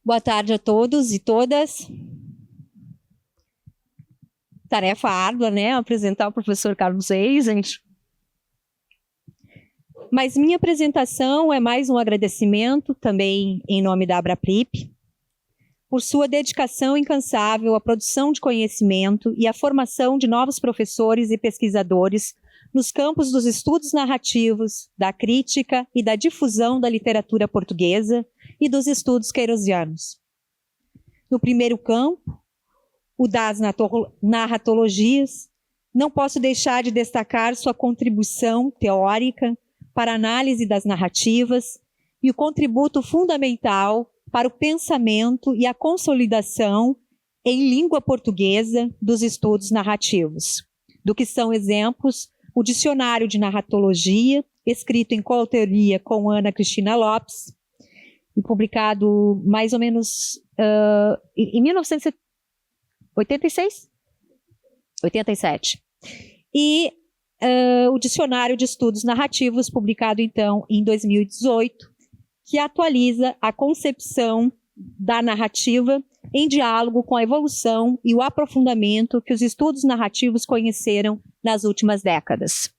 Boa tarde a todos e todas. Tarefa árdua, né? Apresentar o professor Carlos Reis, gente. Mas minha apresentação é mais um agradecimento, também em nome da Abraplip, por sua dedicação incansável à produção de conhecimento e à formação de novos professores e pesquisadores nos campos dos estudos narrativos, da crítica e da difusão da literatura portuguesa e dos estudos queirosianos. No primeiro campo, o das narratologias, não posso deixar de destacar sua contribuição teórica para a análise das narrativas e o contributo fundamental para o pensamento e a consolidação em língua portuguesa dos estudos narrativos, do que são exemplos o Dicionário de Narratologia, escrito em coautoria com Ana Cristina Lopes, e publicado mais ou menos em 1986? 87. E o Dicionário de Estudos Narrativos, publicado então em 2018, que atualiza a concepção da narrativa em diálogo com a evolução e o aprofundamento que os estudos narrativos conheceram nas últimas décadas.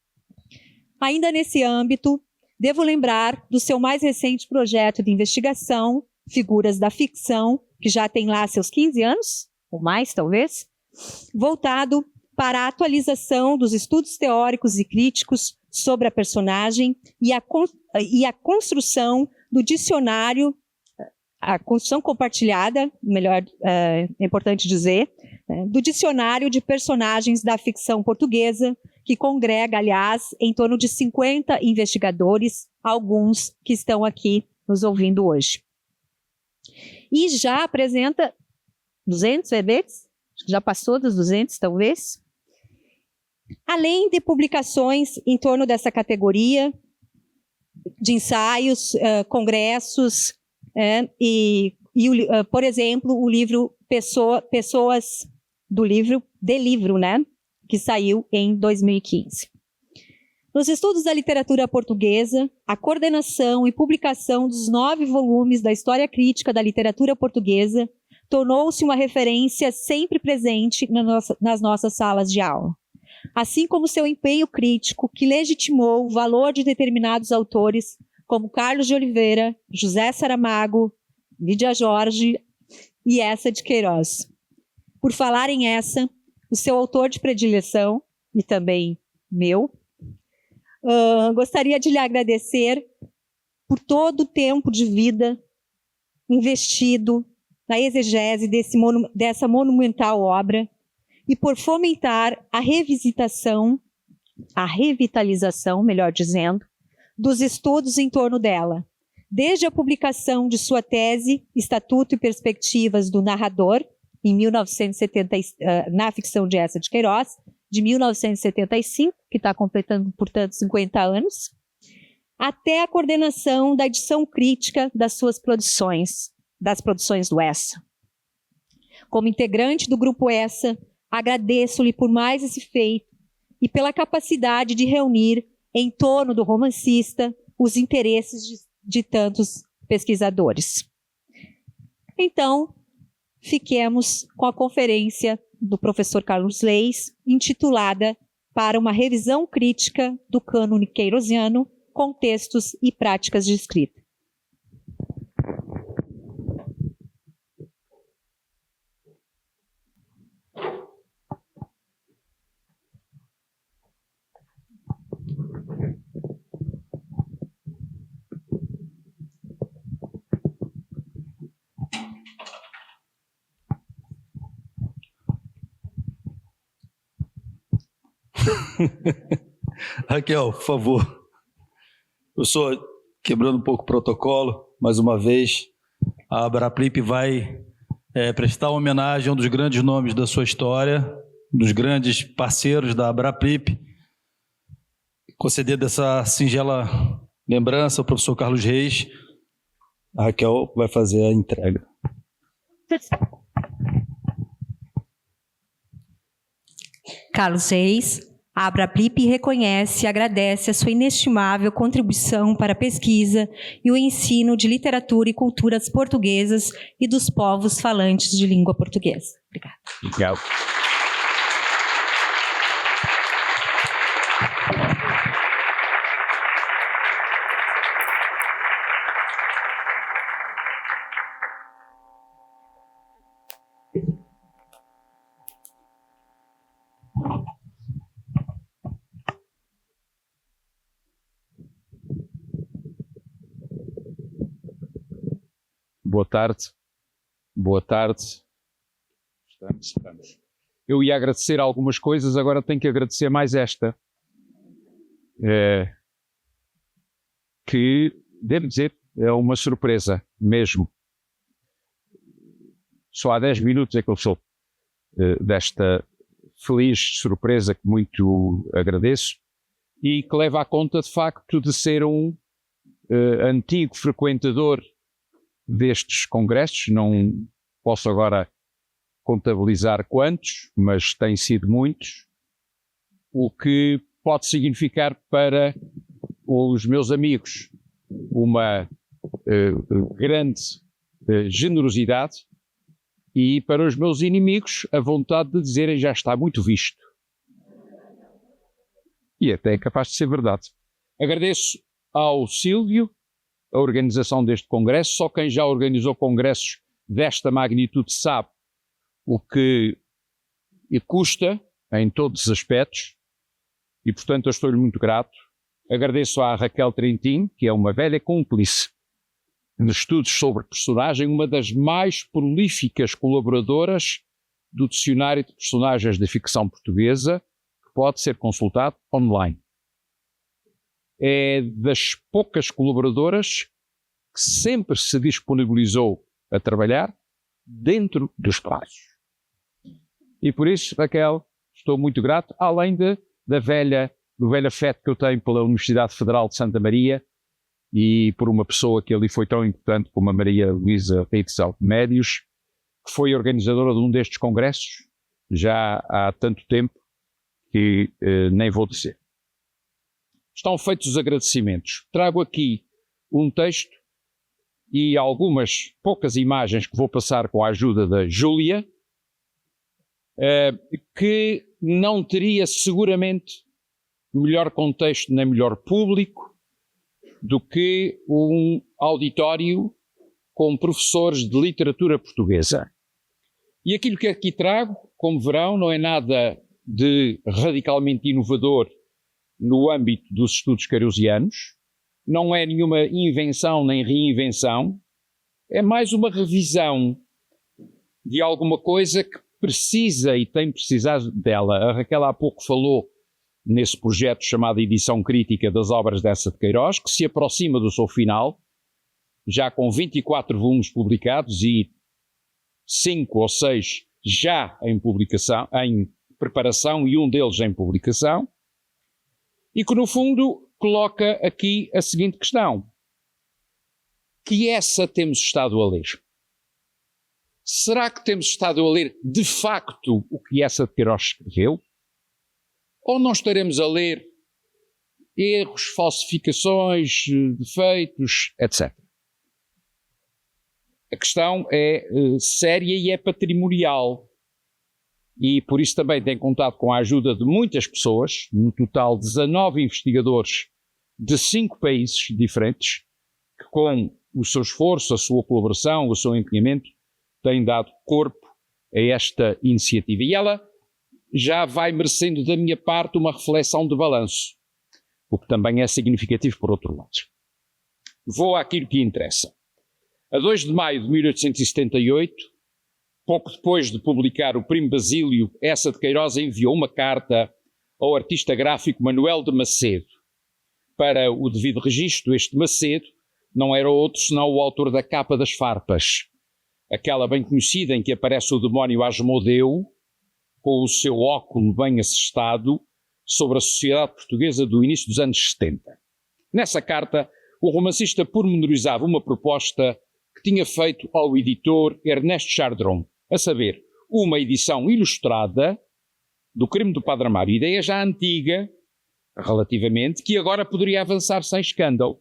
Ainda nesse âmbito, devo lembrar do seu mais recente projeto de investigação, Figuras da Ficção, que já tem lá seus 15 anos, ou mais talvez, voltado para a atualização dos estudos teóricos e críticos sobre a personagem e a construção do dicionário, a construção compartilhada, melhor, é importante dizer, do dicionário de personagens da ficção portuguesa, que congrega, aliás, em torno de 50 investigadores, alguns que estão aqui nos ouvindo hoje. E já apresenta 200 verbetes, já passou dos 200 talvez, além de publicações em torno dessa categoria, de ensaios, congressos, por exemplo, o livro Pessoas do livro, né, que saiu em 2015. Nos estudos da literatura portuguesa, a coordenação e publicação dos 9 volumes da História Crítica da Literatura Portuguesa tornou-se uma referência sempre presente nas nossas salas de aula, assim como seu empenho crítico que legitimou o valor de determinados autores como Carlos de Oliveira, José Saramago, Lídia Jorge e Eça de Queiroz. Por falar em Eça, o seu autor de predileção, e também meu, gostaria de lhe agradecer por todo o tempo de vida investido na exegese dessa monumental obra e por fomentar a revitalização, melhor dizendo, dos estudos em torno dela, desde a publicação de sua tese Estatuto e Perspectivas do Narrador, em 1970, na ficção de Eça de Queiroz, de 1975, que está completando, portanto, 50 anos, até a coordenação da edição crítica das suas produções, das produções do Eça. Como integrante do Grupo Eça, agradeço-lhe por mais esse feito e pela capacidade de reunir em torno do romancista os interesses de tantos pesquisadores. Então, fiquemos com a conferência do professor Carlos Reis, intitulada Para uma revisão crítica do cânone queirosiano, contextos e práticas de escrita. Raquel, por favor. Eu sou quebrando um pouco o protocolo, mais uma vez, a Abraplip vai prestar homenagem a um dos grandes nomes da sua história, dos grandes parceiros da Abraplip, conceder dessa singela lembrança ao professor Carlos Reis. A Raquel vai fazer a entrega. Carlos Reis, A Abraplip reconhece e agradece a sua inestimável contribuição para a pesquisa e o ensino de literatura e culturas portuguesas e dos povos falantes de língua portuguesa. Obrigada. Obrigado. Boa tarde. Boa tarde. Estamos. Eu ia agradecer algumas coisas, agora tenho que agradecer mais esta. Que, devo dizer, é uma surpresa mesmo. Só há 10 minutos é que eu sou desta feliz surpresa que muito agradeço e que leva à conta de facto de ser um antigo frequentador destes congressos. Não posso agora contabilizar quantos, mas têm sido muitos, o que pode significar para os meus amigos uma grande generosidade e para os meus inimigos a vontade de dizerem já está muito visto. E até é capaz de ser verdade. Agradeço ao Sílvio a organização deste congresso. Só quem já organizou congressos desta magnitude sabe o que custa em todos os aspectos e, portanto, eu estou-lhe muito grato. Agradeço à Raquel Trentin, que é uma velha cúmplice de estudos sobre personagem, uma das mais prolíficas colaboradoras do Dicionário de Personagens da Ficção Portuguesa, que pode ser consultado online. É das poucas colaboradoras que sempre se disponibilizou a trabalhar dentro dos prazos. E por isso, Raquel, estou muito grato, além do velho afeto que eu tenho pela Universidade Federal de Santa Maria e por uma pessoa que ali foi tão importante como a Maria Luísa Reis Médios, que foi organizadora de um destes congressos já há tanto tempo que nem vou dizer. Estão feitos os agradecimentos. Trago aqui um texto e algumas poucas imagens que vou passar com a ajuda da Júlia, que não teria seguramente melhor contexto nem melhor público do que um auditório com professores de literatura portuguesa. E aquilo que aqui trago, como verão, não é nada de radicalmente inovador no âmbito dos estudos carosianos, não é nenhuma invenção nem reinvenção, é mais uma revisão de alguma coisa que precisa e tem precisado dela. A Raquel há pouco falou nesse projeto chamado Edição Crítica das Obras de Eça de Queiroz, que se aproxima do seu final, já com 24 volumes publicados e 5 ou 6 já em publicação, em preparação e um deles em publicação, e que no fundo coloca aqui a seguinte questão: que Eça temos estado a ler? Será que temos estado a ler de facto o que Eça de Queiroz escreveu? Ou não estaremos a ler erros, falsificações, defeitos, etc. A questão é séria e é patrimonial. E por isso também tem contado com a ajuda de muitas pessoas, no total 19 investigadores de 5 países diferentes, que com o seu esforço, a sua colaboração, o seu empenhamento, têm dado corpo a esta iniciativa. E ela já vai merecendo da minha parte uma reflexão de balanço, o que também é significativo por outro lado. Vou àquilo que interessa. A 2 de maio de 1878, pouco depois de publicar o Primo Basílio, Eça de Queiroz enviou uma carta ao artista gráfico Manuel de Macedo. Para o devido registro, este Macedo não era outro senão o autor da Capa das Farpas, aquela bem conhecida em que aparece o demónio Asmodeu, com o seu óculo bem assestado, sobre a sociedade portuguesa do início dos anos 70. Nessa carta, o romancista pormenorizava uma proposta que tinha feito ao editor Ernesto Chardron, a saber, uma edição ilustrada do crime do Padre Amaro, ideia já antiga, relativamente, que agora poderia avançar sem escândalo.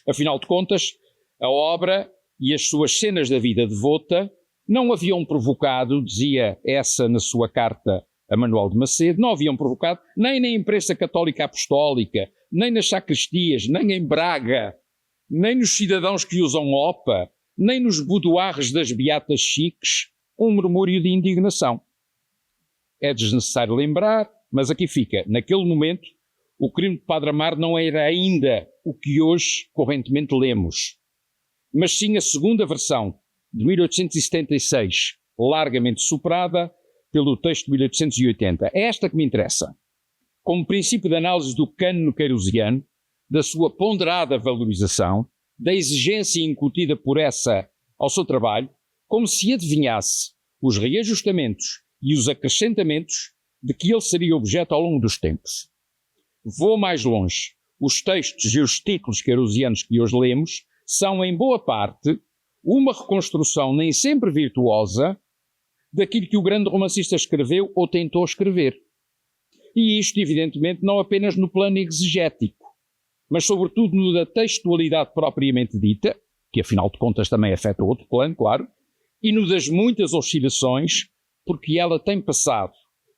Afinal de contas, a obra e as suas cenas da vida devota não haviam provocado, dizia essa na sua carta a Manuel de Macedo, não haviam provocado nem na imprensa católica apostólica, nem nas sacristias, nem em Braga, nem nos cidadãos que usam opa, nem nos boudoirs das beatas chiques, um murmúrio de indignação. É desnecessário lembrar, mas aqui fica, naquele momento, o crime de Padre Amaro não era ainda o que hoje correntemente lemos, mas sim a segunda versão, de 1876, largamente superada pelo texto de 1880. É esta que me interessa. Como princípio de análise do cânone queirosiano, da sua ponderada valorização, da exigência incutida por essa ao seu trabalho, como se adivinhasse os reajustamentos e os acrescentamentos de que ele seria objeto ao longo dos tempos. Vou mais longe. Os textos e os títulos queirosianos que hoje lemos são, em boa parte, uma reconstrução nem sempre virtuosa daquilo que o grande romancista escreveu ou tentou escrever. E isto, evidentemente, não apenas no plano exegético, mas sobretudo no da textualidade propriamente dita, que afinal de contas também afeta outro plano, claro, e no das muitas oscilações, porque ela tem passado,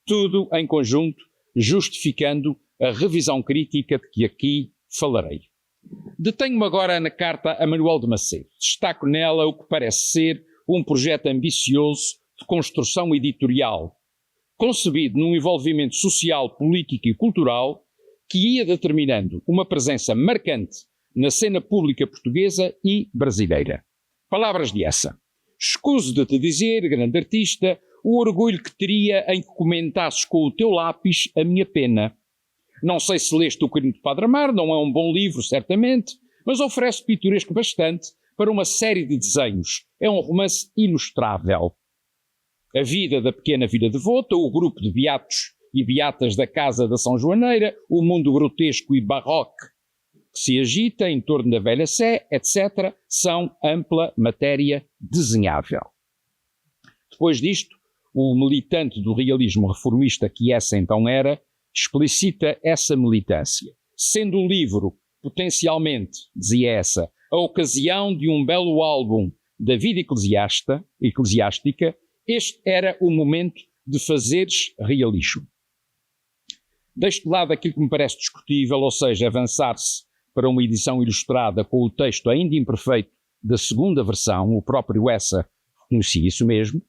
tudo em conjunto, justificando a revisão crítica de que aqui falarei. Detenho-me agora na carta a Manuel de Macedo. Destaco nela o que parece ser um projeto ambicioso de construção editorial, concebido num envolvimento social, político e cultural que ia determinando uma presença marcante na cena pública portuguesa e brasileira. Palavras de essa. Escuso de te dizer, grande artista, o orgulho que teria em que comentasses com o teu lápis a minha pena. Não sei se leste O Crime de Padre Amaro, não é um bom livro, certamente, mas oferece pitoresco bastante para uma série de desenhos. É um romance ilustrável. A vida da pequena vida devota, o grupo de beatos e beatas da Casa da São Joaneira, o mundo grotesco e barroco que se agita em torno da velha Sé, etc., são ampla matéria desenhável. Depois disto, o militante do realismo reformista que essa então era, explicita essa militância, sendo o livro, potencialmente, dizia essa, a ocasião de um belo álbum da vida eclesiástica, este era o momento de fazeres realismo. Deixo de lado aquilo que me parece discutível, ou seja, avançar-se para uma edição ilustrada com o texto ainda imperfeito da segunda versão, o próprio essa reconhecia isso mesmo.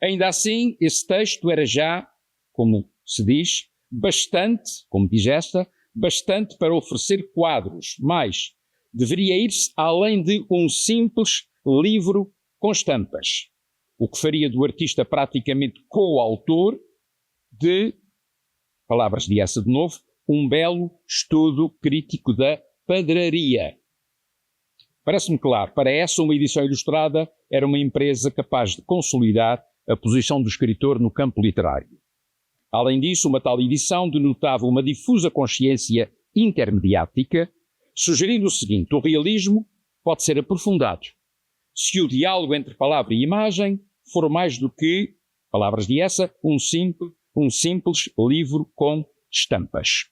Ainda assim, esse texto era já, como se diz, bastante, como diz esta, bastante para oferecer quadros, mas deveria ir-se além de um simples livro com estampas, o que faria do artista praticamente coautor de, palavras de essa de novo, um belo estudo crítico da padraria. Parece-me claro, para essa uma edição ilustrada era uma empresa capaz de consolidar a posição do escritor no campo literário. Além disso, uma tal edição denotava uma difusa consciência intermediática, sugerindo o seguinte: o realismo pode ser aprofundado se o diálogo entre palavra e imagem for mais do que, palavras de essa, um simples livro com estampas.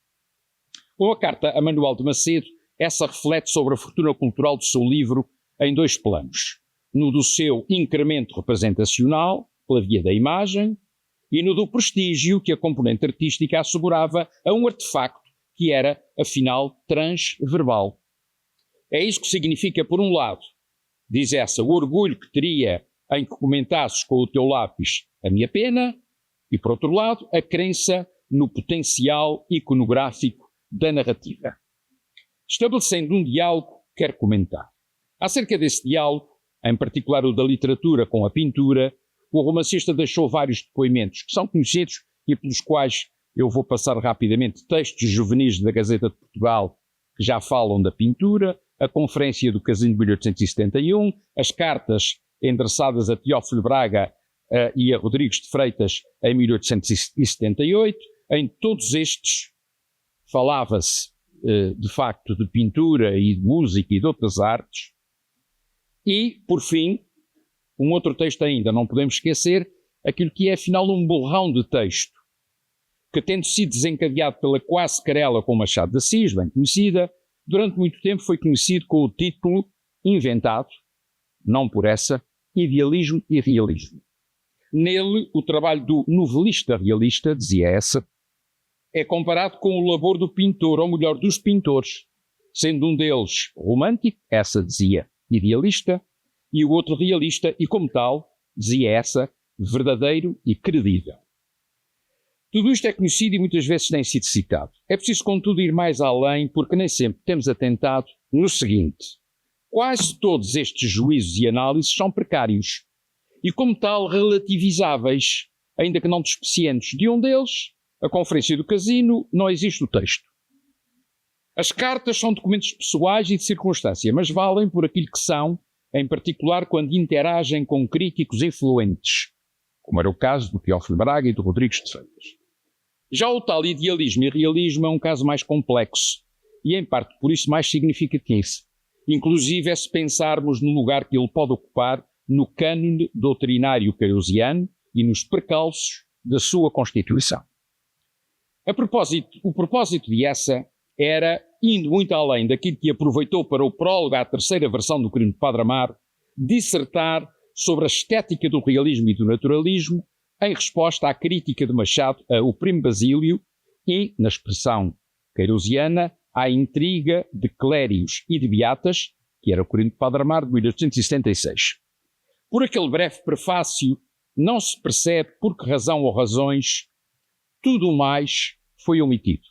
Com a carta a Manuel de Macedo, essa reflete sobre a fortuna cultural do seu livro em dois planos: no do seu incremento representacional, pela via da imagem, e no do prestígio que a componente artística assegurava a um artefacto que era, afinal, transverbal. É isso que significa, por um lado, diz essa, o orgulho que teria em que comentasses com o teu lápis a minha pena, e, por outro lado, a crença no potencial iconográfico da narrativa. Estabelecendo um diálogo, quero comentar. Acerca desse diálogo, em particular o da literatura com a pintura, o romancista deixou vários depoimentos que são conhecidos e pelos quais eu vou passar rapidamente: textos juvenis da Gazeta de Portugal que já falam da pintura, a Conferência do Casino de 1871, as cartas endereçadas a Teófilo Braga e a Rodrigues de Freitas em 1878. Em todos estes falava-se de facto de pintura e de música e de outras artes. E, por fim, um outro texto ainda, não podemos esquecer aquilo que é afinal um borrão de texto que, tendo sido desencadeado pela quase querela com Machado de Assis, bem conhecida, durante muito tempo foi conhecido com o título inventado, não por essa, Idealismo e Realismo. Nele, o trabalho do novelista realista, dizia essa, é comparado com o labor do pintor, ou melhor, dos pintores, sendo um deles romântico, essa dizia idealista, e o outro realista, e como tal, dizia essa, verdadeiro e credível. Tudo isto é conhecido e muitas vezes tem sido citado. É preciso, contudo, ir mais além, porque nem sempre temos atentado no seguinte: quase todos estes juízos e análises são precários e, como tal, relativizáveis, ainda que não despecientes. De um deles, a Conferência do Casino, não existe o texto. As cartas são documentos pessoais e de circunstância, mas valem por aquilo que são, em particular quando interagem com críticos influentes, como era o caso do Teófilo Braga e do Rodrigues de Freitas. Já o tal idealismo e realismo é um caso mais complexo e, em parte, por isso mais significativo. Inclusive, é se pensarmos no lugar que ele pode ocupar no cânone doutrinário queirosiano e nos precalços da sua constituição. O propósito de essa era, indo muito além daquilo que aproveitou para o prólogo à terceira versão do Crime de Padre Amaro, dissertar sobre a estética do realismo e do naturalismo, em resposta à crítica de Machado a O Primo Basílio e, na expressão queirosiana, à intriga de clérigos e de beatas, que era o Crime de Padre Amaro de 1876. Por aquele breve prefácio, não se percebe por que razão ou razões tudo o mais foi omitido.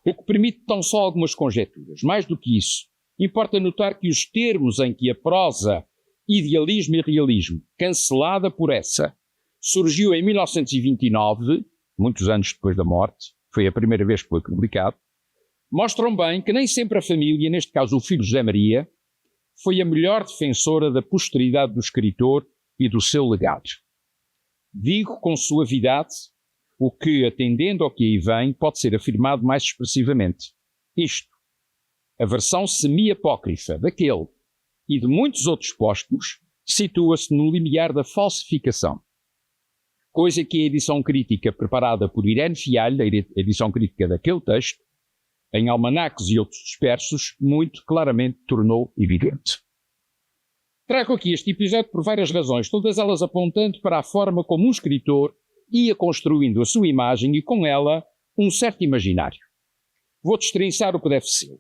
O que permite tão só algumas conjecturas. Mais do que isso, importa notar que os termos em que a prosa idealismo e realismo, cancelada por essa, surgiu em 1929, muitos anos depois da morte, foi a primeira vez que foi publicado, mostram bem que nem sempre a família, neste caso o filho José Maria, foi a melhor defensora da posteridade do escritor e do seu legado. Digo com suavidade o que, atendendo ao que aí vem, pode ser afirmado mais expressivamente. Isto, a versão semi-apócrifa daquele e de muitos outros póstumos situa-se no limiar da falsificação. Coisa que a edição crítica preparada por Irene Fialho, a edição crítica daquele texto, em almanaques e outros dispersos, muito claramente tornou evidente. Trago aqui este episódio por várias razões, todas elas apontando para a forma como um escritor ia construindo a sua imagem e, com ela, um certo imaginário. Vou destrinçar o que deve ser.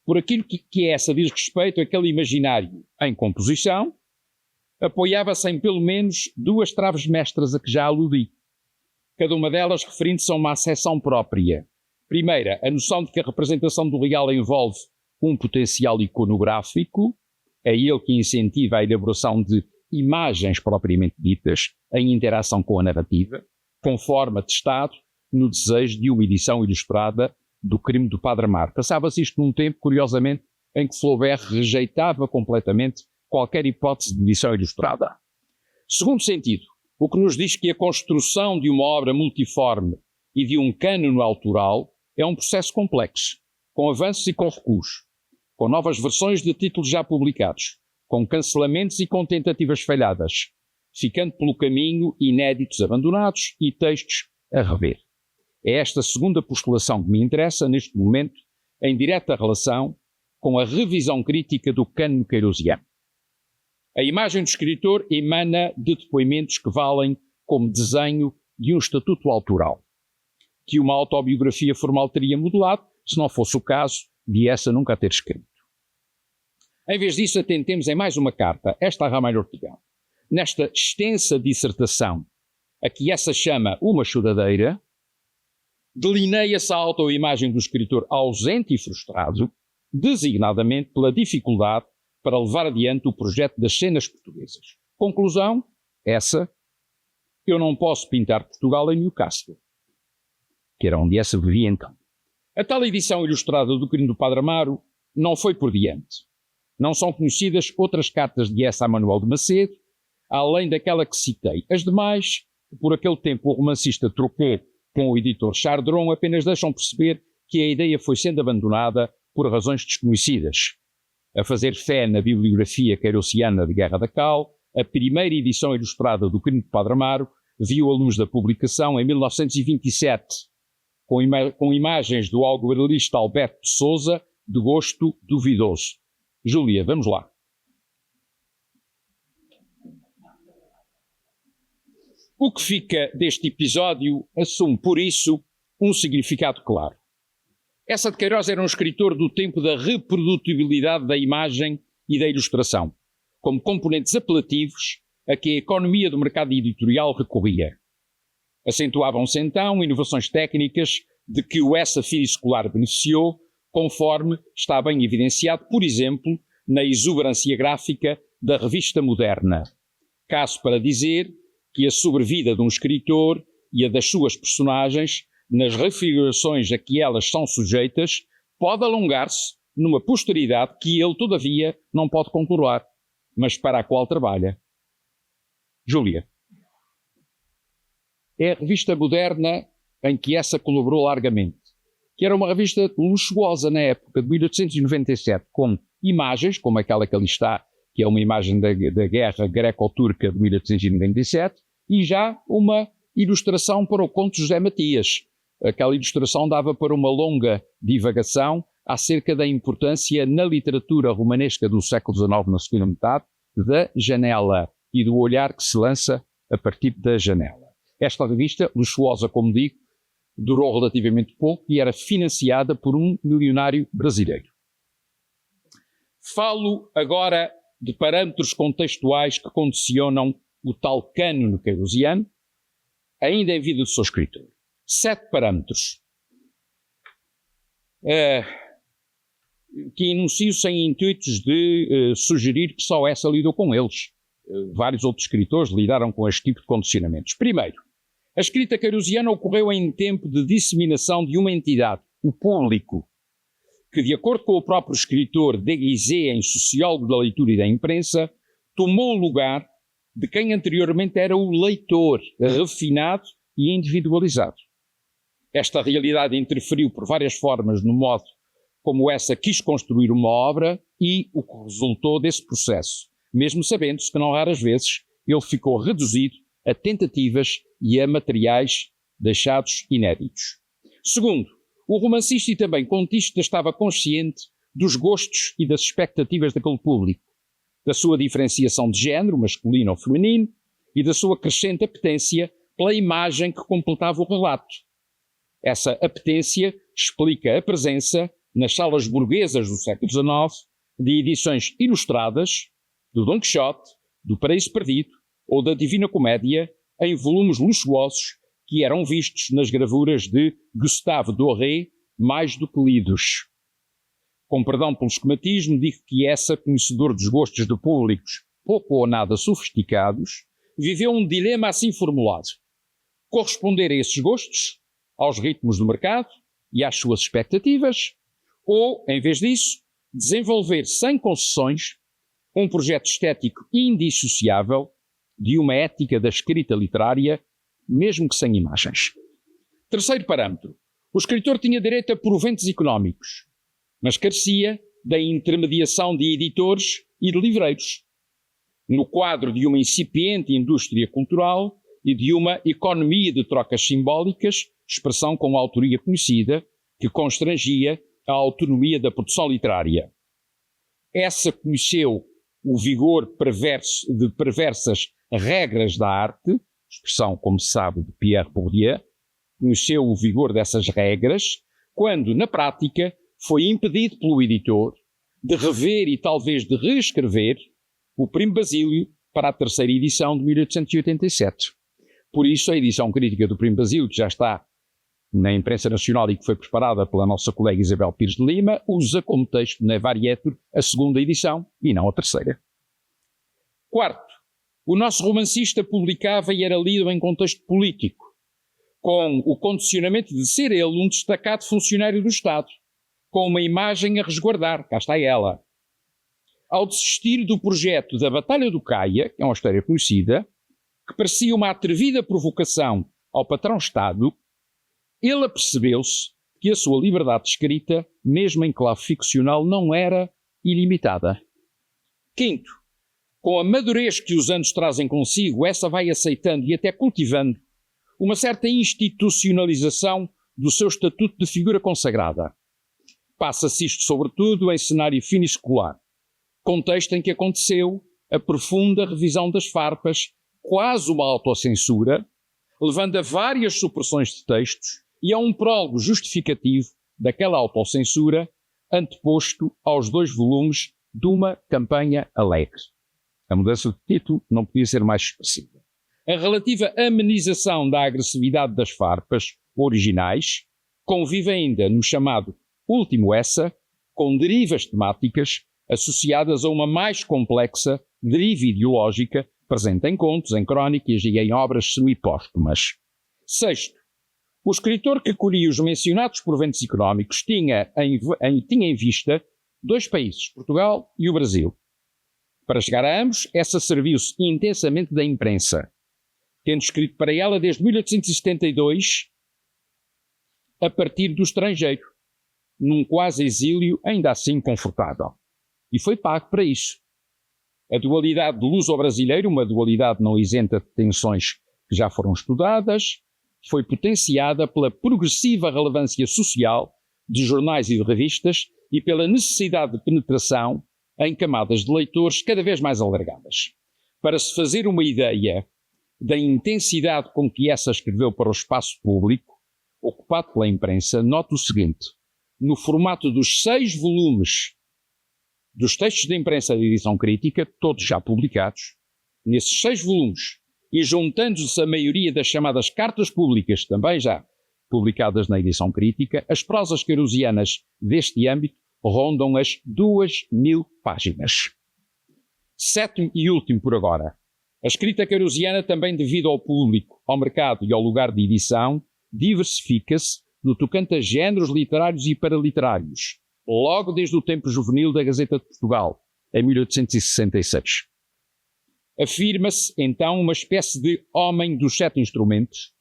Por aquilo que essa diz respeito àquele imaginário em composição, apoiava-se em pelo menos duas traves mestras a que já aludi, cada uma delas referindo-se a uma acessão própria. Primeira, a noção de que a representação do real envolve um potencial iconográfico, é ele que incentiva a elaboração de imagens propriamente ditas em interação com a narrativa, conforme atestado no desejo de uma edição ilustrada do Crime do Padre Amaro. Passava-se isto num tempo, curiosamente, em que Flaubert rejeitava completamente qualquer hipótese de edição ilustrada. Segundo sentido, o que nos diz que a construção de uma obra multiforme e de um cânone autoral é um processo complexo, com avanços e com recuos, com novas versões de títulos já publicados, com cancelamentos e com tentativas falhadas, ficando pelo caminho inéditos abandonados e textos a rever. É esta segunda postulação que me interessa, neste momento, em direta relação com a revisão crítica do cânone queirosiano. A imagem do escritor emana de depoimentos que valem como desenho de um estatuto autoral, que uma autobiografia formal teria modelado, se não fosse o caso de essa nunca a ter escrito. Em vez disso, atentemos em mais uma carta, esta a Ramalho Ortigão. Nesta extensa dissertação, a que essa chama uma choradeira, delineia-se a autoimagem do escritor ausente e frustrado, designadamente pela dificuldade para levar adiante o projeto das cenas portuguesas. Conclusão, essa: eu não posso pintar Portugal em Newcastle, que era onde essa vivia então. A tal edição ilustrada do Crime do Padre Amaro não foi por diante. Não são conhecidas outras cartas de essa a Manuel de Macedo, além daquela que citei. As demais, por aquele tempo o romancista trocou com o editor Chardron, apenas deixam perceber que a ideia foi sendo abandonada por razões desconhecidas. A fazer fé na bibliografia queirosiana de Guerra da Cal, a primeira edição ilustrada do Crime de Padre Amaro viu a luz da publicação em 1927, com imagens do algoritmista Alberto de Souza, de gosto duvidoso. Júlia, vamos lá. O que fica deste episódio assume, por isso, um significado claro. Essa de Queiroz era um escritor do tempo da reprodutibilidade da imagem e da ilustração, como componentes apelativos a que a economia do mercado editorial recorria. Acentuavam-se então inovações técnicas de que o essa finiscolar beneficiou, conforme está bem evidenciado, por exemplo, na exuberância gráfica da revista Moderna. Caso para dizer que a sobrevida de um escritor e a das suas personagens, nas refigurações a que elas são sujeitas, pode alongar-se numa posteridade que ele, todavia, não pode controlar, mas para a qual trabalha. Júlia. É a revista Moderna em que essa colaborou largamente, que era uma revista luxuosa na época de 1897, com imagens, como aquela que ali está, que é uma imagem da guerra greco-turca de 1897, e já uma ilustração para o conto de José Matias. Aquela ilustração dava para uma longa divagação acerca da importância na literatura romanesca do século XIX, na segunda metade, da janela e do olhar que se lança a partir da janela. Esta revista, luxuosa como digo, durou relativamente pouco e era financiada por um milionário brasileiro. Falo agora de parâmetros contextuais que condicionam o tal cânone queirosiano, ainda em vida do seu escritor. 7 parâmetros que enuncio sem intuitos de sugerir que só essa lidou com eles. Vários outros escritores lidaram com este tipo de condicionamentos. Primeiro, a escrita queirosiana ocorreu em tempo de disseminação de uma entidade, o público, que, de acordo com o próprio escritor déguisé em sociólogo da leitura e da imprensa, tomou o lugar de quem anteriormente era o leitor, refinado e individualizado. Esta realidade interferiu por várias formas no modo como essa quis construir uma obra e o que resultou desse processo, mesmo sabendo-se que não raras vezes ele ficou reduzido a tentativas e a materiais deixados inéditos. Segundo, o romancista e também contista estava consciente dos gostos e das expectativas daquele público, da sua diferenciação de género, masculino ou feminino, e da sua crescente apetência pela imagem que completava o relato. Essa apetência explica a presença, nas salas burguesas do século XIX, de edições ilustradas do Dom Quixote, do Paraíso Perdido ou da Divina Comédia, em volumes luxuosos que eram vistos nas gravuras de Gustave Doré mais do que lidos. Com perdão pelo esquematismo, digo que essa, conhecedor dos gostos de públicos pouco ou nada sofisticados, viveu um dilema assim formulado: corresponder a esses gostos, aos ritmos do mercado e às suas expectativas, ou, em vez disso, desenvolver sem concessões um projeto estético indissociável de uma ética da escrita literária, mesmo que sem imagens. Terceiro parâmetro. O escritor tinha direito a proventos económicos, mas carecia da intermediação de editores e de livreiros, no quadro de uma incipiente indústria cultural e de uma economia de trocas simbólicas, expressão com autoria conhecida, que constrangia a autonomia da produção literária. Essa conheceu o vigor de perversas regras da arte, expressão, como se sabe, de Pierre Bourdieu, conheceu o vigor dessas regras, quando, na prática, foi impedido pelo editor de rever e talvez de reescrever o Primo Basílio para a terceira edição de 1887. Por isso, a edição crítica do Primo Basílio, que já está na imprensa nacional e que foi preparada pela nossa colega Isabel Pires de Lima, usa como texto na Varietur a segunda edição e não a terceira. Quarto, o nosso romancista publicava e era lido em contexto político, com o condicionamento de ser ele um destacado funcionário do Estado, com uma imagem a resguardar, cá está ela. Ao desistir do projeto da Batalha do Caia, que é uma história conhecida, que parecia uma atrevida provocação ao patrão-Estado, ele apercebeu-se que a sua liberdade de escrita, mesmo em clave ficcional, não era ilimitada. Quinto, Com a madurez que os anos trazem consigo, essa vai aceitando e até cultivando uma certa institucionalização do seu estatuto de figura consagrada. Passa-se isto, sobretudo, em cenário finiscolar, contexto em que aconteceu a profunda revisão das farpas, quase uma autocensura, levando a várias supressões de textos e a um prólogo justificativo daquela autocensura, anteposto aos 2 volumes de uma campanha alegre. A mudança de título não podia ser mais expressiva. A relativa amenização da agressividade das farpas originais convive ainda no chamado último essa, com derivas temáticas associadas a uma mais complexa deriva ideológica presente em contos, em crónicas e em obras semipóstumas. Sexto, o escritor que colhia os mencionados proventos económicos tinha em vista 2 países, Portugal e o Brasil. Para chegar a ambos, essa serviu-se intensamente da imprensa, tendo escrito para ela desde 1872, a partir do estrangeiro, num quase exílio ainda assim confortável. E foi pago para isso. A dualidade do luso-brasileiro, uma dualidade não isenta de tensões que já foram estudadas, foi potenciada pela progressiva relevância social de jornais e de revistas e pela necessidade de penetração em camadas de leitores cada vez mais alargadas. Para se fazer uma ideia da intensidade com que essa escreveu para o espaço público, ocupado pela imprensa, note o seguinte: no formato dos 6 volumes dos textos de imprensa de edição crítica, todos já publicados, nesses 6 volumes, e juntando-se a maioria das chamadas cartas públicas, também já publicadas na edição crítica, as prosas querosianas deste âmbito rondam as 2.000 páginas. Sétimo e último por agora. A escrita querosiana, também devido ao público, ao mercado e ao lugar de edição, diversifica-se no tocante a géneros literários e paraliterários, logo desde o tempo juvenil da Gazeta de Portugal, em 1866. Afirma-se, então, uma espécie de homem dos 7 instrumentos,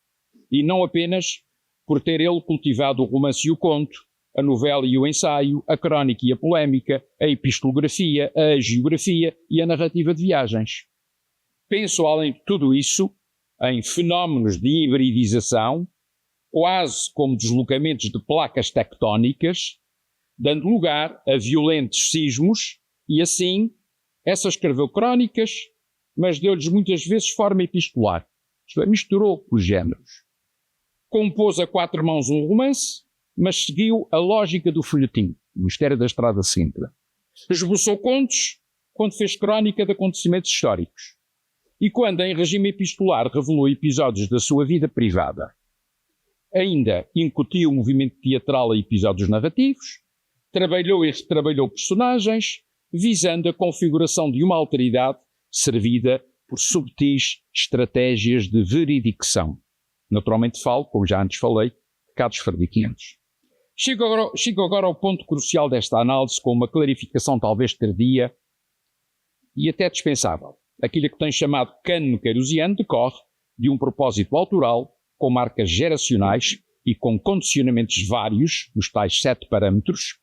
e não apenas por ter ele cultivado o romance e o conto, a novela e o ensaio, a crónica e a polémica, a epistolografia, a geografia e a narrativa de viagens. Penso, além de tudo isso, em fenómenos de hibridização, quase como deslocamentos de placas tectónicas, dando lugar a violentos sismos, e assim, essa escreveu crónicas, mas deu-lhes muitas vezes forma epistolar, isto é, misturou os géneros. Compôs a 4 mãos um romance, mas seguiu a lógica do folhetim, o mistério da estrada de Sintra. Esboçou contos quando fez crónica de acontecimentos históricos. E quando, em regime epistolar, revelou episódios da sua vida privada. Ainda incutiu o movimento teatral a episódios narrativos, trabalhou e retrabalhou personagens, visando a configuração de uma alteridade servida por subtis estratégias de veridicção. Naturalmente falo, como já antes falei, de casos fardiquianos. Chego agora ao ponto crucial desta análise, com uma clarificação talvez tardia e até dispensável. Aquilo que tem chamado cânone querosiano decorre de um propósito autoral, com marcas geracionais e com condicionamentos vários, os tais 7 parâmetros.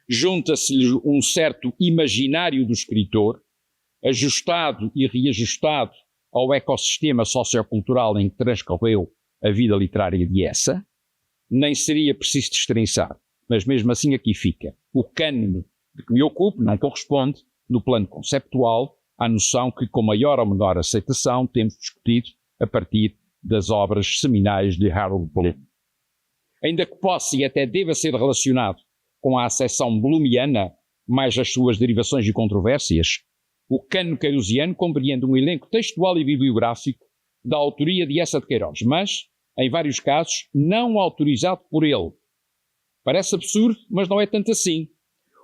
Junta-se-lhe um certo imaginário do escritor, ajustado e reajustado ao ecossistema sociocultural em que transcorreu a vida literária de essa. Nem seria preciso destrinçar, mas mesmo assim aqui fica. O cânone de que me ocupo não corresponde, no plano conceptual, à noção que, com maior ou menor aceitação, temos discutido a partir das obras seminais de Harold Bloom. Ainda que possa e até deva ser relacionado com a acessão bloomiana, mais as suas derivações e controvérsias, o cânone querosiano compreende um elenco textual e bibliográfico da autoria de Eça de Queiroz, mas, em vários casos, não autorizado por ele. Parece absurdo, mas não é tanto assim,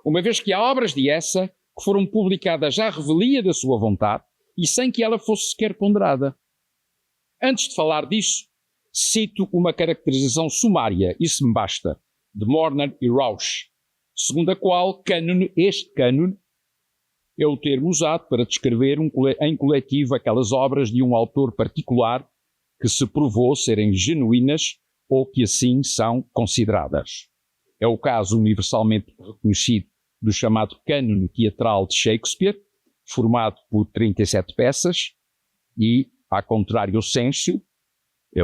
uma vez que há obras de Eça que foram publicadas à revelia da sua vontade e sem que ela fosse sequer ponderada. Antes de falar disso, cito uma caracterização sumária, isso me basta, de Morner e Rausch, segundo a qual este cânone é o termo usado para descrever em coletivo aquelas obras de um autor particular que se provou serem genuínas ou que assim são consideradas. É o caso universalmente reconhecido do chamado cânone teatral de Shakespeare, formado por 37 peças e, ao contrário, o Sensio é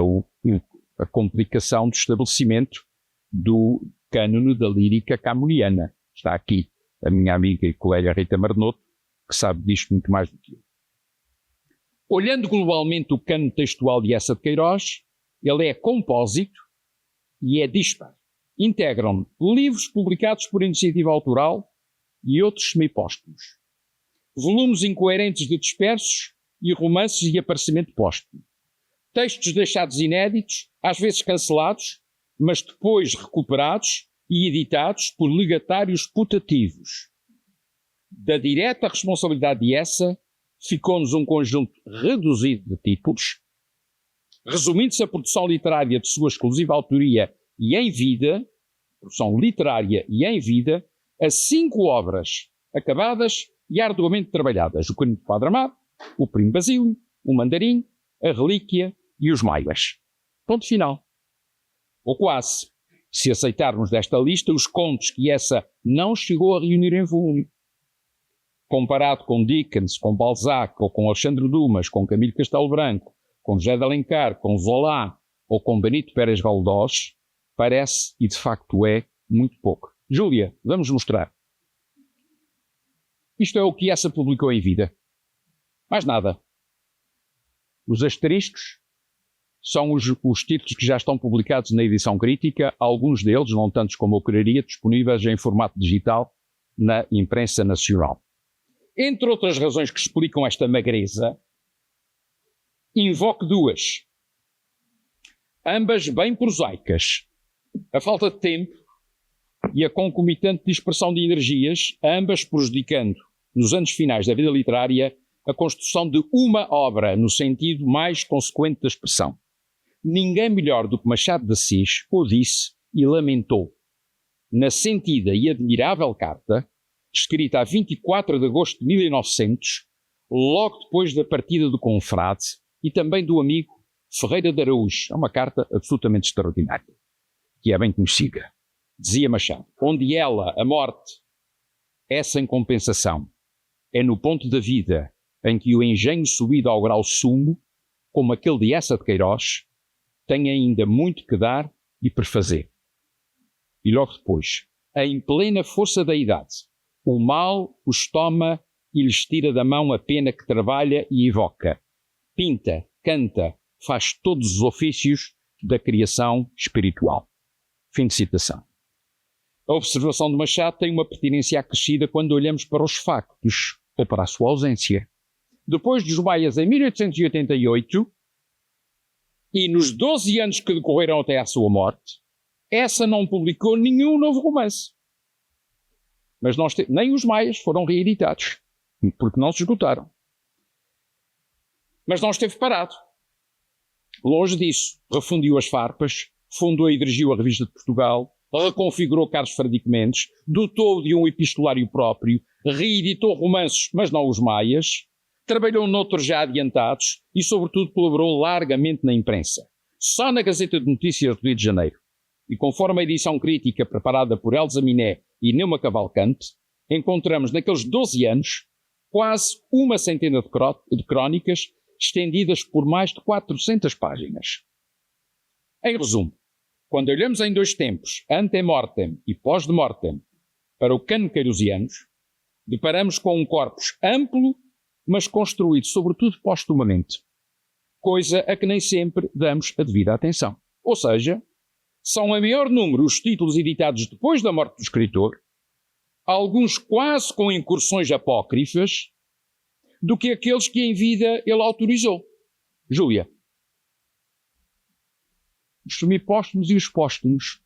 a complicação do estabelecimento do cânone da lírica camoniana. Está aqui a minha amiga e colega Rita Marnoto, que sabe disto muito mais do que eu. Olhando globalmente o cânone textual de Eça de Queiroz, ele é compósito e é dispar. Integram livros publicados por iniciativa autoral e outros semipóstumos, volumes incoerentes de dispersos e romances e aparecimento póstumo, textos deixados inéditos, às vezes cancelados, mas depois recuperados e editados por legatários putativos. Da direta responsabilidade de Eça, ficou-nos um conjunto reduzido de títulos, resumindo-se a produção literária de sua exclusiva autoria e em vida, produção literária e em vida, a 5 obras acabadas e arduamente trabalhadas: o Canto do Padre Amado, o Primo Basílio, o Mandarim, a Relíquia e os Maias. Ponto final. Ou quase, se aceitarmos desta lista os contos que Eça não chegou a reunir em volume. Comparado com Dickens, com Balzac, ou com Alexandre Dumas, com Camilo Castelo Branco, com José de Alencar, com Zola ou com Benito Pérez Galdós, parece, e de facto é, muito pouco. Júlia, vamos mostrar. Isto é o que Eça publicou em vida. Mais nada. Os asteriscos são os títulos que já estão publicados na edição crítica, alguns deles, não tantos como eu quereria, disponíveis em formato digital na imprensa nacional. Entre outras razões que explicam esta magreza, invoco 2, ambas bem prosaicas: a falta de tempo e a concomitante dispersão de energias, ambas prejudicando, nos anos finais da vida literária, a construção de uma obra no sentido mais consequente da expressão. Ninguém melhor do que Machado de Assis o disse e lamentou, na sentida e admirável carta, escrita a 24 de agosto de 1900, logo depois da partida do confrade e também do amigo Ferreira de Araújo. É uma carta absolutamente extraordinária, que é bem conhecida. Dizia Machado: onde ela, a morte, é sem compensação, é no ponto da vida em que o engenho subido ao grau sumo, como aquele de Eça de Queiroz, tem ainda muito que dar e perfazer. E logo depois, em plena força da idade, o mal os toma e lhes tira da mão a pena que trabalha e evoca. Pinta, canta, faz todos os ofícios da criação espiritual. Fim de citação. A observação de Machado tem uma pertinência acrescida quando olhamos para os factos ou para a sua ausência. Depois dos Maias em 1888 e nos 12 anos que decorreram até à sua morte, Eça não publicou nenhum novo romance. Mas nem os Maias foram reeditados, porque não se esgotaram. Mas não esteve parado. Longe disso, refundiu as farpas, fundou e dirigiu a Revista de Portugal, reconfigurou Carlos Fradique Mendes, dotou de um epistolário próprio, reeditou romances, mas não os Maias, trabalhou noutros já adiantados e, sobretudo, colaborou largamente na imprensa. Só na Gazeta de Notícias do Rio de Janeiro, e conforme a edição crítica preparada por Elza Miné e Neuma Cavalcante, encontramos naqueles 12 anos quase uma centena de crónicas estendidas por mais de 400 páginas. Em resumo, quando olhamos em 2 tempos, ante-mortem e pós-mortem, para o cânone queirosianos, deparamos com um corpus amplo, mas construído sobretudo postumamente, coisa a que nem sempre damos a devida atenção. Ou seja, são a maior número os títulos editados depois da morte do escritor, alguns quase com incursões apócrifas, do que aqueles que em vida ele autorizou. Júlia. Os semipóstumos e os póstumos.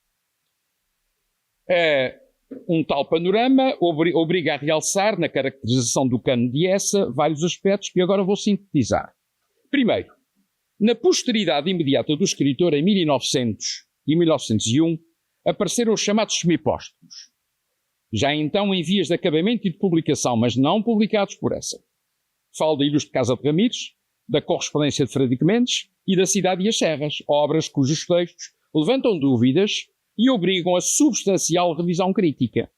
Um tal panorama obriga a realçar, na caracterização do cânone de Eça, vários aspectos que agora vou sintetizar. Primeiro, na posteridade imediata do escritor, em 1900 e 1901, apareceram os chamados semipóstumos, já então em vias de acabamento e de publicação, mas não publicados por Eça. Falo da Ilustre Casa de Ramires, da Correspondência de Fradique Mendes e da Cidade e as Serras, obras cujos textos levantam dúvidas e obrigam a substancial revisão crítica.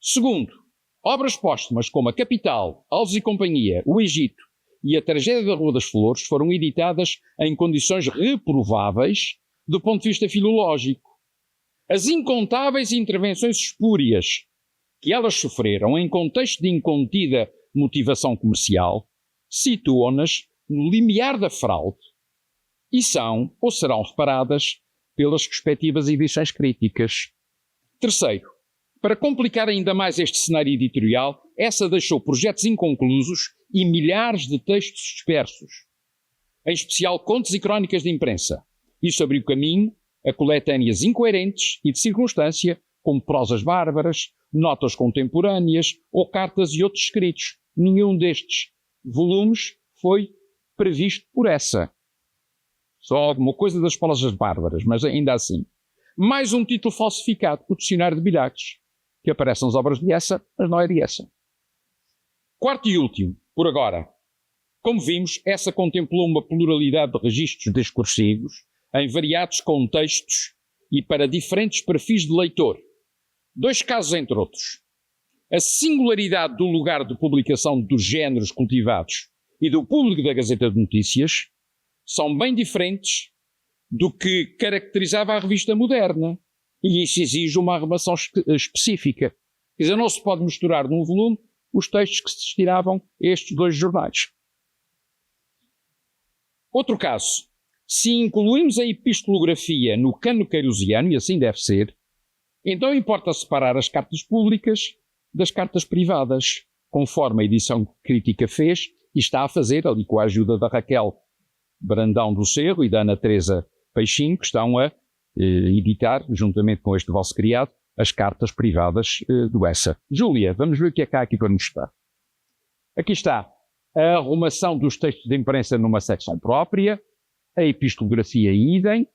Segundo, Obras póstumas como A Capital, Alves e Companhia, O Egito e A Tragédia da Rua das Flores foram editadas em condições reprováveis do ponto de vista filológico. As incontáveis intervenções espúrias que elas sofreram em contexto de incontida motivação comercial situam-nas no limiar da fraude e são ou serão reparadas pelas respectivas edições críticas. Terceiro, para complicar ainda mais este cenário editorial, essa deixou projetos inconclusos e milhares de textos dispersos, em especial contos e crónicas de imprensa, e sobre o caminho a coletâneas incoerentes e de circunstância, como prosas bárbaras, notas contemporâneas ou cartas e outros escritos. Nenhum destes volumes foi previsto por essa. Só alguma coisa das prosas bárbaras, mas ainda assim. Mais um título falsificado, o Dicionário de Bilhates, que aparece nas obras de Essa, mas não é de Essa. Quarto e último, por agora. Como vimos, Essa contemplou uma pluralidade de registros discursivos em variados contextos e para diferentes perfis de leitor. Dois casos entre outros. A singularidade do lugar de publicação dos géneros cultivados e do público da Gazeta de Notícias são bem diferentes do que caracterizava a revista moderna, e isso exige uma arrumação específica. Quer dizer, não se pode misturar num volume os textos que se destinavam a estes dois jornais. Outro caso. Se incluímos a epistolografia no cano queirosiano, e assim deve ser, então importa separar as cartas públicas das cartas privadas, conforme a edição crítica fez e está a fazer, ali com a ajuda da Raquel Brandão do Cerro e da Ana Teresa Peixinho, que estão a editar, juntamente com este vosso criado, as cartas privadas do Essa. Júlia, vamos ver o que é que há aqui para mostrar. Aqui está a arrumação dos textos de imprensa numa secção própria, a epistolografia idem,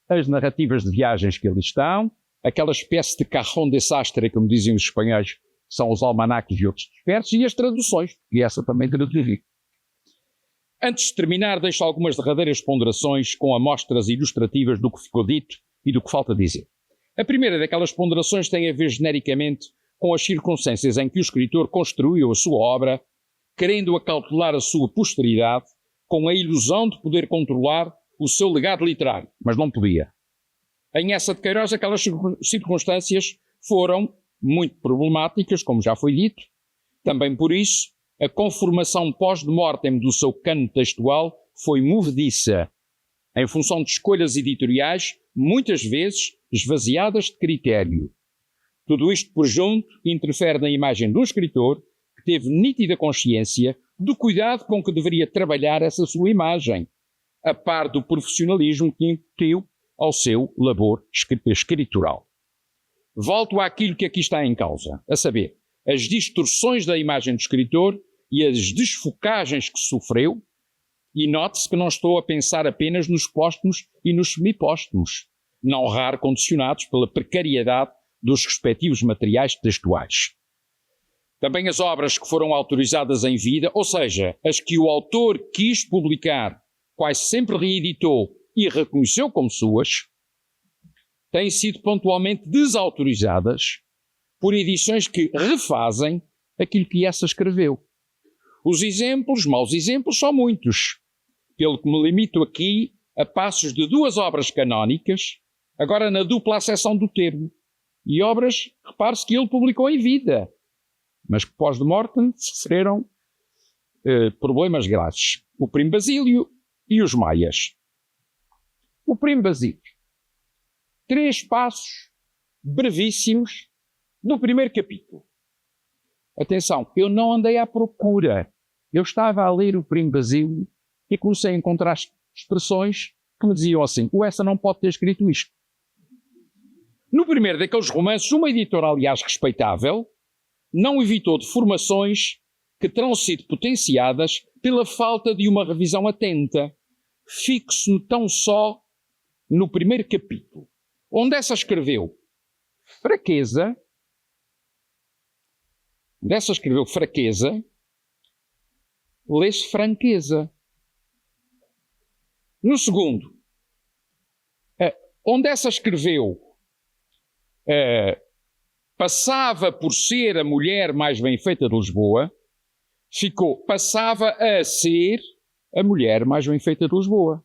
as narrativas de viagens que ali estão, aquela espécie de cajón desastre, como dizem os espanhóis, são os almanaques e outros dispersos, e as traduções, que essa também traduzi. Antes de terminar, deixo algumas derradeiras ponderações com amostras ilustrativas do que ficou dito e do que falta dizer. A primeira daquelas ponderações tem a ver genericamente com as circunstâncias em que o escritor construiu a sua obra, querendo acautelar a sua posteridade, com a ilusão de poder controlar o seu legado literário, mas não podia. Em Essa de Queiroz, aquelas circunstâncias foram muito problemáticas, como já foi dito. Também por isso, a conformação pós-mortem do seu cano textual foi movediça, em função de escolhas editoriais, muitas vezes esvaziadas de critério. Tudo isto por junto interfere na imagem do escritor, que teve nítida consciência do cuidado com que deveria trabalhar essa sua imagem, a par do profissionalismo que incutiu ao seu labor escritural. Volto àquilo que aqui está em causa, a saber, as distorções da imagem do escritor e as desfocagens que sofreu, e note-se que não estou a pensar apenas nos póstumos e nos semipóstumos, não raro condicionados pela precariedade dos respectivos materiais textuais. Também as obras que foram autorizadas em vida, ou seja, as que o autor quis publicar, quase sempre reeditou e reconheceu como suas, têm sido pontualmente desautorizadas por edições que refazem aquilo que essa escreveu. Os exemplos, maus exemplos, são muitos, pelo que me limito aqui a passos de duas obras canónicas, agora na dupla acessão do termo, e obras, repare-se, que ele publicou em vida, mas que pós-mortem sofreram problemas graves. O Primo Basílio e os Maias. O Primo Basílio. 3 passos brevíssimos do primeiro capítulo. Atenção, eu não andei à procura. Eu estava a ler o Primo Basílio e comecei a encontrar expressões que me diziam assim: o Essa não pode ter escrito isto. No primeiro daqueles romances, uma editora, aliás, respeitável, não evitou deformações que terão sido potenciadas pela falta de uma revisão atenta. Fixe-me tão só no primeiro capítulo, onde essa escreveu fraqueza, lê-se franqueza. No segundo, onde essa escreveu passava por ser a mulher mais bem feita de Lisboa, passava a ser a mulher mais bem feita de Lisboa.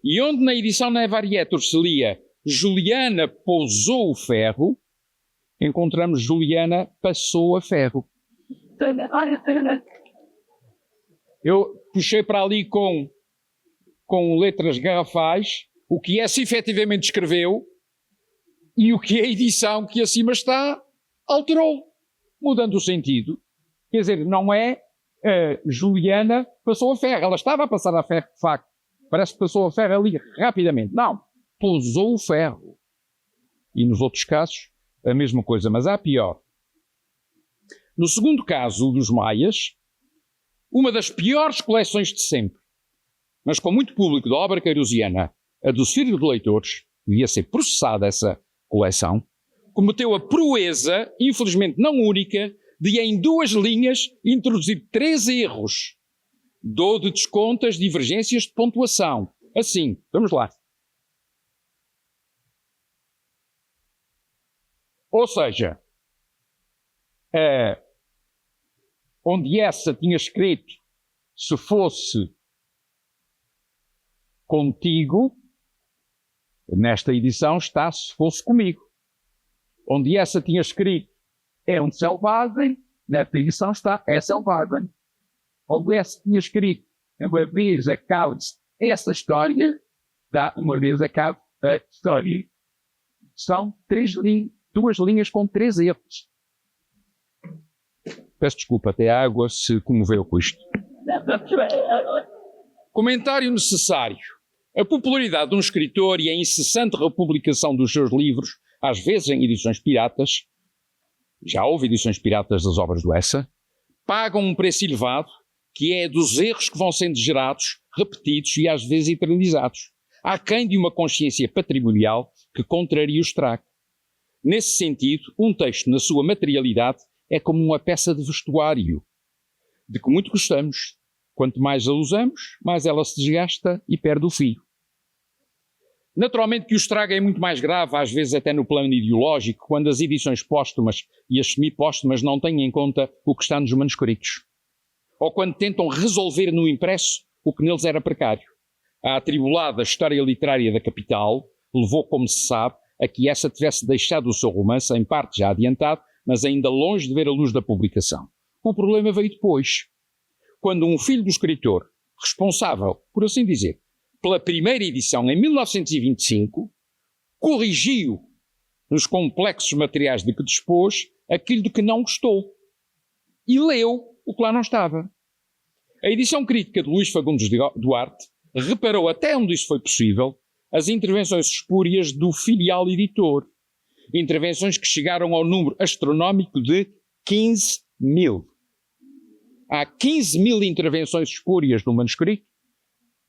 E onde na edição Neva Arietor se lia Juliana pousou o ferro, encontramos Juliana passou a ferro. Eu puxei para ali com letras garrafais o que essa efetivamente escreveu e o que a edição que acima está alterou, mudando o sentido. Quer dizer, não é Juliana passou a ferro. Ela estava a passar a ferro, de facto. Parece que passou a ferro ali rapidamente. Não, pousou o ferro. E nos outros casos, a mesma coisa, mas há pior. No segundo caso, dos Maias, uma das piores coleções de sempre, mas com muito público da obra queirosiana, a do Círculo de Leitores, devia ser processada essa coleção, cometeu a proeza, infelizmente não única, de em 2 linhas introduzir 3 erros. Dou de desconto as divergências de pontuação. Assim, vamos lá. Ou seja, onde essa tinha escrito se fosse contigo, nesta edição está se fosse comigo. Onde essa tinha escrito é um selvagem, nesta edição está é selvagem. Onde essa tinha escrito uma vez acaba essa história, dá uma vez acaba a história. São 2 linhas com 3 erros. Peço desculpa, até a água se comoveu com isto. Comentário necessário. A popularidade de um escritor e a incessante republicação dos seus livros, às vezes em edições piratas, já houve edições piratas das obras do Essa, pagam um preço elevado, que é dos erros que vão sendo gerados, repetidos e às vezes eternizados, aquém de uma consciência patrimonial que contraria o estrago. Nesse sentido, um texto, na sua materialidade, é como uma peça de vestuário, de que muito gostamos. Quanto mais a usamos, mais ela se desgasta e perde o fio. Naturalmente que o estrago é muito mais grave, às vezes até no plano ideológico, quando as edições póstumas e as semipóstumas não têm em conta o que está nos manuscritos. Ou quando tentam resolver no impresso o que neles era precário. A atribulada história literária da capital levou, como se sabe, a que essa tivesse deixado o seu romance, em parte já adiantado, mas ainda longe de ver a luz da publicação. O problema veio depois, quando um filho do escritor, responsável, por assim dizer, pela primeira edição em 1925, corrigiu nos complexos materiais de que dispôs aquilo de que não gostou e leu o que lá não estava. A edição crítica de Luís Fagundes Duarte reparou, até onde isso foi possível, as intervenções espúrias do filial editor. Intervenções que chegaram ao número astronómico de 15.000. Há 15.000 intervenções espúrias no manuscrito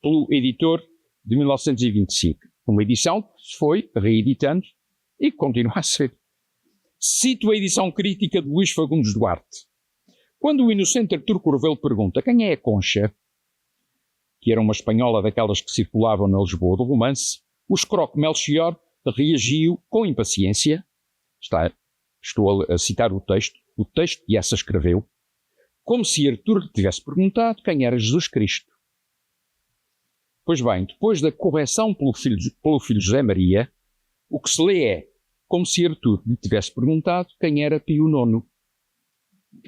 pelo editor de 1925. Uma edição que se foi reeditando e que continua a ser. Cito a edição crítica de Luís Fagundes Duarte. Quando o inocente Artur Corvelo pergunta quem é a Concha, que era uma espanhola daquelas que circulavam na Lisboa do romance, o escroque Melchior reagiu com impaciência. Estou a citar o texto que essa escreveu, como se Artur lhe tivesse perguntado quem era Jesus Cristo. Pois bem, depois da correção pelo filho José Maria, o que se lê é como se Artur lhe tivesse perguntado quem era Pio IX.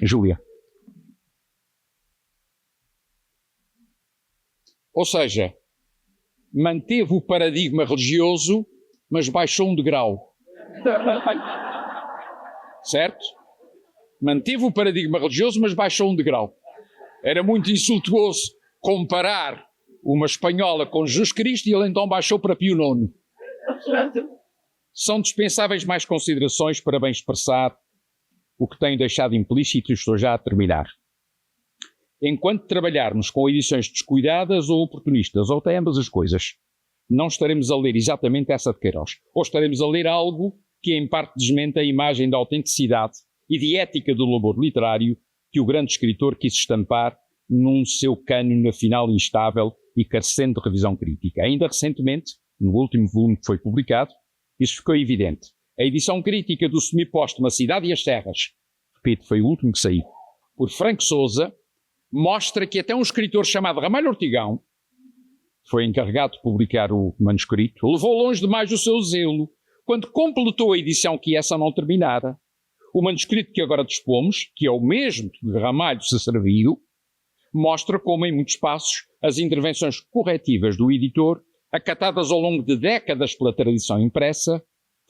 Júlia. Ou seja, manteve o paradigma religioso, mas baixou um degrau. Certo? Manteve o paradigma religioso, mas baixou um degrau. Era muito insultuoso comparar uma espanhola com Jesus Cristo e ele então baixou para Pio IX. São dispensáveis mais considerações para bem expressar o que tenho deixado implícito e estou já a terminar. Enquanto trabalharmos com edições descuidadas ou oportunistas, ou até ambas as coisas, não estaremos a ler exatamente essa de Queiroz. Ou estaremos a ler algo que em parte desmente a imagem da autenticidade e de ética do labor literário que o grande escritor quis estampar num seu cânone afinal instável e carecendo de revisão crítica. Ainda recentemente, no último volume que foi publicado, isso ficou evidente. A edição crítica do semipóstumo A Cidade e as Serras, repito, foi o último que saiu, por Franco Sousa, mostra que até um escritor chamado Ramalho Ortigão, que foi encarregado de publicar o manuscrito, levou longe demais o seu zelo, quando completou a edição que essa não terminara. O manuscrito que agora dispomos, que é o mesmo que Ramalho se serviu, mostra como, em muitos passos, as intervenções corretivas do editor, acatadas ao longo de décadas pela tradição impressa,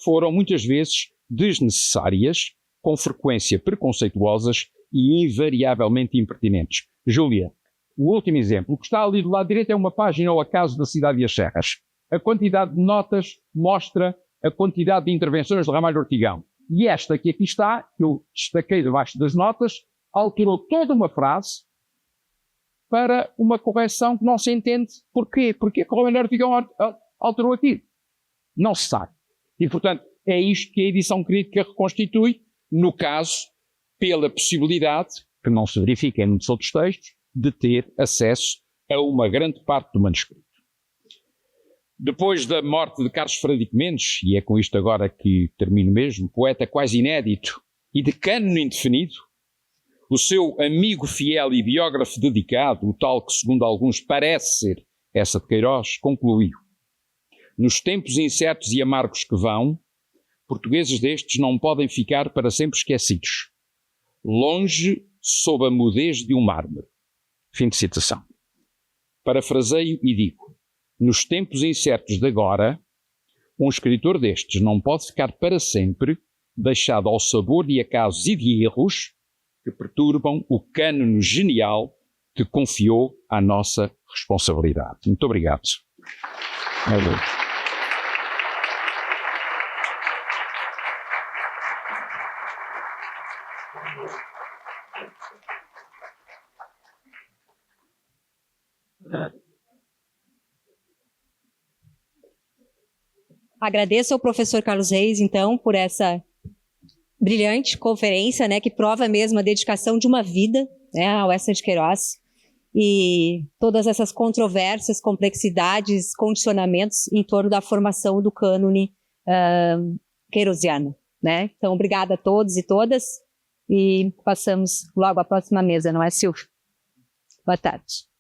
foram muitas vezes desnecessárias, com frequência preconceituosas e invariavelmente impertinentes. Júlia, o último exemplo, o que está ali do lado direito é uma página ao acaso da Cidade e as Serras. A quantidade de notas mostra a quantidade de intervenções de Ramalho Ortigão. E esta que aqui está, que eu destaquei debaixo das notas, alterou toda uma frase para uma correção que não se entende porquê. Porquê que o Ramalho Ortigão alterou aqui? Não se sabe. E, portanto, é isto que a edição crítica reconstitui, no caso, pela possibilidade, que não se verifica em muitos outros textos, de ter acesso a uma grande parte do manuscrito. Depois da morte de Carlos Frederico Mendes, e é com isto agora que termino mesmo, poeta quase inédito e de cânone indefinido, o seu amigo fiel e biógrafo dedicado, o tal que, segundo alguns, parece ser essa de Queiroz, concluiu: nos tempos incertos e amargos que vão, portugueses destes não podem ficar para sempre esquecidos, longe sob a mudez de um mármore. Fim de citação. Parafraseio e digo: nos tempos incertos de agora, um escritor destes não pode ficar para sempre deixado ao sabor de acasos e de erros que perturbam o cânone genial que confiou à nossa responsabilidade. Muito obrigado. Agradeço ao professor Carlos Reis, então, por essa brilhante conferência, né, que prova mesmo a dedicação de uma vida, né, ao Eça de Queiroz, e todas essas controvérsias, complexidades, condicionamentos em torno da formação do cânone queirosiano, né? Então, obrigada a todos e todas, e passamos logo à próxima mesa, não é, Silvio? Boa tarde.